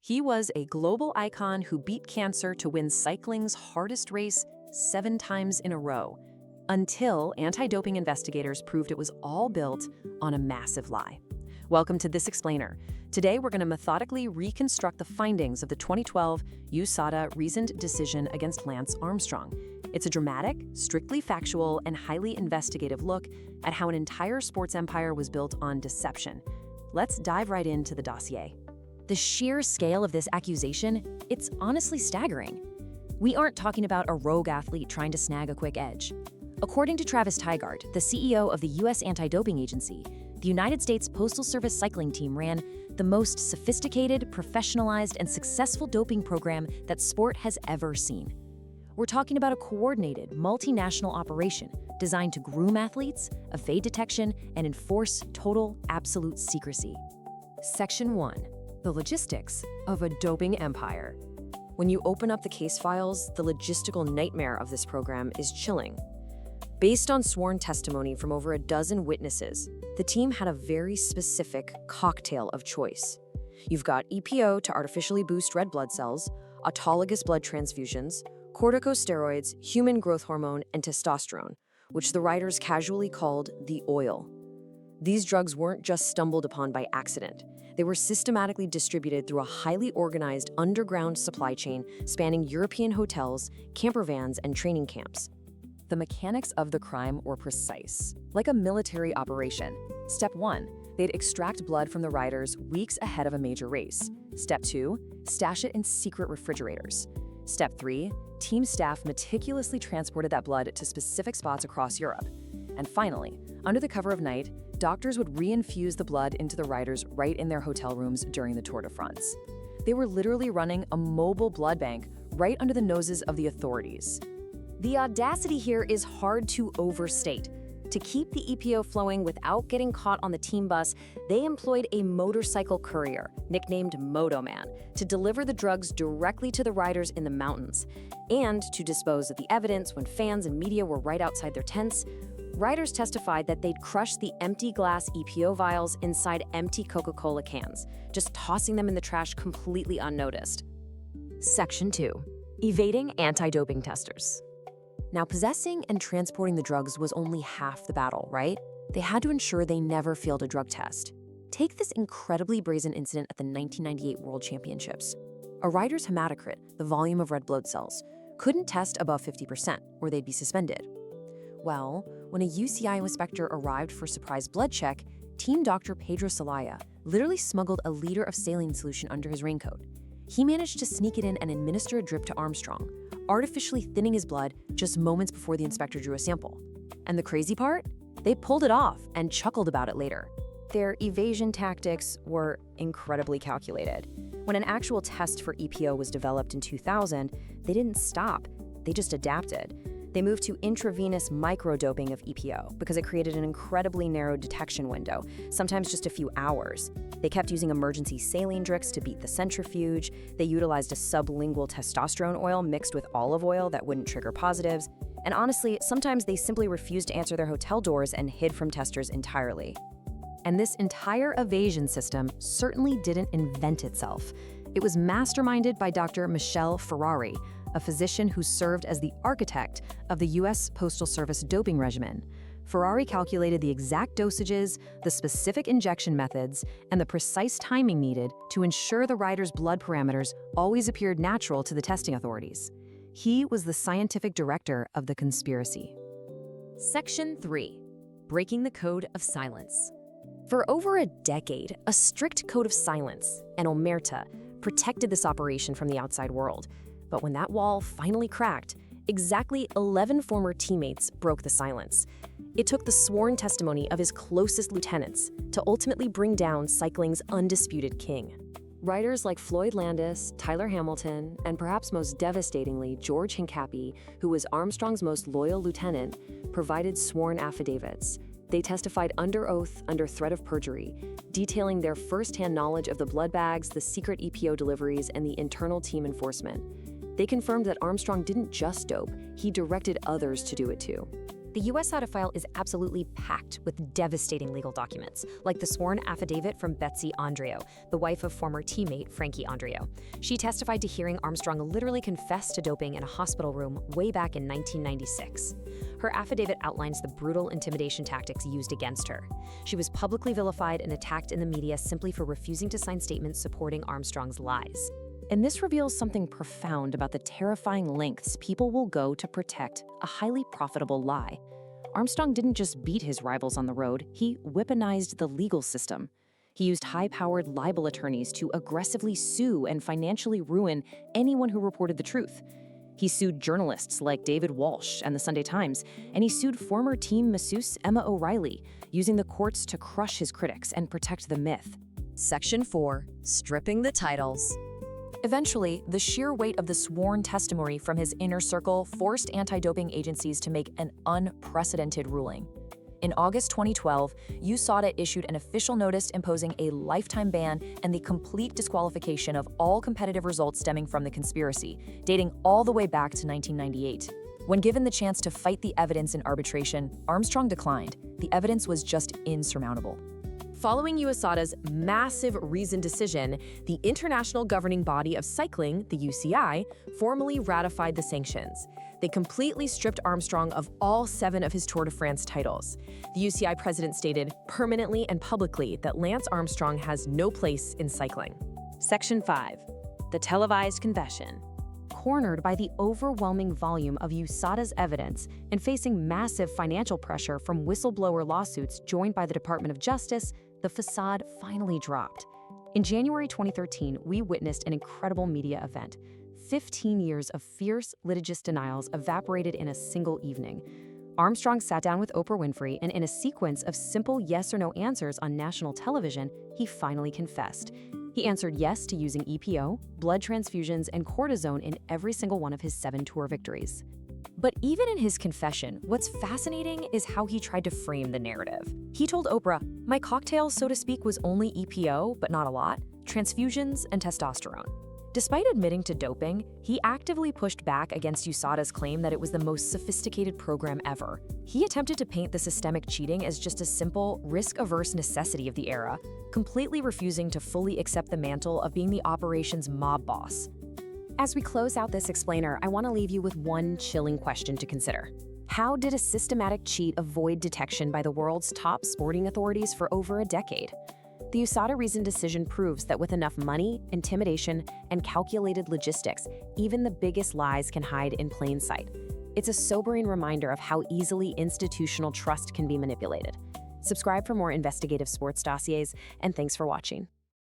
He was a global icon who beat cancer to win cycling's hardest race 7 times in a row, until anti-doping investigators proved it was all built on a massive lie. Welcome to This Explainer. Today, we're going to methodically reconstruct the findings of the 2012 USADA reasoned decision against Lance Armstrong. It's a dramatic, strictly factual, and highly investigative look at how an entire sports empire was built on deception. Let's dive right into the dossier. The sheer scale of this accusation, it's honestly staggering. We aren't talking about a rogue athlete trying to snag a quick edge. According to Travis Tygart, the CEO of the U.S. Anti-Doping Agency, the United States Postal Service cycling team ran the most sophisticated, professionalized, and successful doping program that sport has ever seen. We're talking about a coordinated, multinational operation designed to groom athletes, evade detection, and enforce total, absolute secrecy. Section 1. The logistics of a doping empire. When you open up the case files, the logistical nightmare of this program is chilling. Based on sworn testimony from over a dozen witnesses, the team had a very specific cocktail of choice. You've got EPO to artificially boost red blood cells, autologous blood transfusions, corticosteroids, human growth hormone, and testosterone, which the writers casually called the oil. These drugs weren't just stumbled upon by accident. They were systematically distributed through a highly organized underground supply chain spanning European hotels, camper vans, and training camps. The mechanics of the crime were precise, like a military operation. Step 1, they'd extract blood from the riders weeks ahead of a major race. Step 2, stash it in secret refrigerators. Step 3, team staff meticulously transported that blood to specific spots across Europe. And finally, under the cover of night, doctors would reinfuse the blood into the riders right in their hotel rooms during the Tour de France. They were literally running a mobile blood bank right under the noses of the authorities. The audacity here is hard to overstate. To keep the EPO flowing without getting caught on the team bus, they employed a motorcycle courier, nicknamed Moto Man, to deliver the drugs directly to the riders in the mountains. And to dispose of the evidence when fans and media were right outside their tents, riders testified that they'd crush the empty glass EPO vials inside empty Coca-Cola cans, just tossing them in the trash completely unnoticed. Section 2. Evading anti-doping testers. Now, possessing and transporting the drugs was only half the battle, right? They had to ensure they never failed a drug test. Take this incredibly brazen incident at the 1998 World Championships. A rider's hematocrit, the volume of red blood cells, couldn't test above 50%, or they'd be suspended. Well, when a UCI inspector arrived for a surprise blood check, team doctor Pedro Celaya literally smuggled a liter of saline solution under his raincoat. He managed to sneak it in and administer a drip to Armstrong, artificially thinning his blood just moments before the inspector drew a sample. And the crazy part? They pulled it off and chuckled about it later. Their evasion tactics were incredibly calculated. When an actual test for EPO was developed in 2000, they didn't stop, they just adapted. They moved to intravenous microdoping of EPO because it created an incredibly narrow detection window, sometimes just a few hours. They kept using emergency saline drips to beat the centrifuge. They utilized a sublingual testosterone oil mixed with olive oil that wouldn't trigger positives. And honestly, sometimes they simply refused to answer their hotel doors and hid from testers entirely. And this entire evasion system certainly didn't invent itself. It was masterminded by Dr. Michel Ferrari, a physician who served as the architect of the U.S. Postal Service doping regimen. Ferrari calculated the exact dosages, the specific injection methods, and the precise timing needed to ensure the rider's blood parameters always appeared natural to the testing authorities. He was the scientific director of the conspiracy. Section 3. Breaking the Code of Silence. For over a decade, a strict code of silence, an omerta, protected this operation from the outside world. But when that wall finally cracked, exactly 11 former teammates broke the silence. It took the sworn testimony of his closest lieutenants to ultimately bring down cycling's undisputed king. Riders like Floyd Landis, Tyler Hamilton, and perhaps most devastatingly, George Hincapie, who was Armstrong's most loyal lieutenant, provided sworn affidavits. They testified under oath under threat of perjury, detailing their firsthand knowledge of the blood bags, the secret EPO deliveries, and the internal team enforcement. They confirmed that Armstrong didn't just dope, he directed others to do it too. The USADA file is absolutely packed with devastating legal documents, like the sworn affidavit from Betsy Andreo, the wife of former teammate Frankie Andreo. She testified to hearing Armstrong literally confess to doping in a hospital room way back in 1996. Her affidavit outlines the brutal intimidation tactics used against her. She was publicly vilified and attacked in the media simply for refusing to sign statements supporting Armstrong's lies. And this reveals something profound about the terrifying lengths people will go to protect a highly profitable lie. Armstrong didn't just beat his rivals on the road, he weaponized the legal system. He used high-powered libel attorneys to aggressively sue and financially ruin anyone who reported the truth. He sued journalists like David Walsh and the Sunday Times, and he sued former team masseuse Emma O'Reilly, using the courts to crush his critics and protect the myth. Section 4. Stripping the titles. Eventually, the sheer weight of the sworn testimony from his inner circle forced anti-doping agencies to make an unprecedented ruling. In August 2012, USADA issued an official notice imposing a lifetime ban and the complete disqualification of all competitive results stemming from the conspiracy, dating all the way back to 1998. When given the chance to fight the evidence in arbitration, Armstrong declined. The evidence was just insurmountable. Following USADA's massive reasoned decision, the International Governing Body of Cycling, the UCI, formally ratified the sanctions. They completely stripped Armstrong of all 7 of his Tour de France titles. The UCI president stated permanently and publicly that Lance Armstrong has no place in cycling. Section 5. The televised confession. Cornered by the overwhelming volume of USADA's evidence and facing massive financial pressure from whistleblower lawsuits joined by the Department of Justice, the facade finally dropped. In January 2013, we witnessed an incredible media event. 15 years of fierce litigious denials evaporated in a single evening. Armstrong sat down with Oprah Winfrey, and in a sequence of simple yes or no answers on national television, he finally confessed. He answered yes to using EPO, blood transfusions, and cortisone in every single one of his 7 Tour victories. But even in his confession, what's fascinating is how he tried to frame the narrative. He told Oprah, "My cocktail, so to speak, was only EPO, but not a lot, transfusions, and testosterone." Despite admitting to doping, he actively pushed back against USADA's claim that it was the most sophisticated program ever. He attempted to paint the systemic cheating as just a simple, risk-averse necessity of the era, completely refusing to fully accept the mantle of being the operation's mob boss. As we close out this explainer, I want to leave you with one chilling question to consider. How did a systematic cheat avoid detection by the world's top sporting authorities for over a decade? The USADA reasoned decision proves that with enough money, intimidation, and calculated logistics, even the biggest lies can hide in plain sight. It's a sobering reminder of how easily institutional trust can be manipulated. Subscribe for more investigative sports dossiers, and thanks for watching.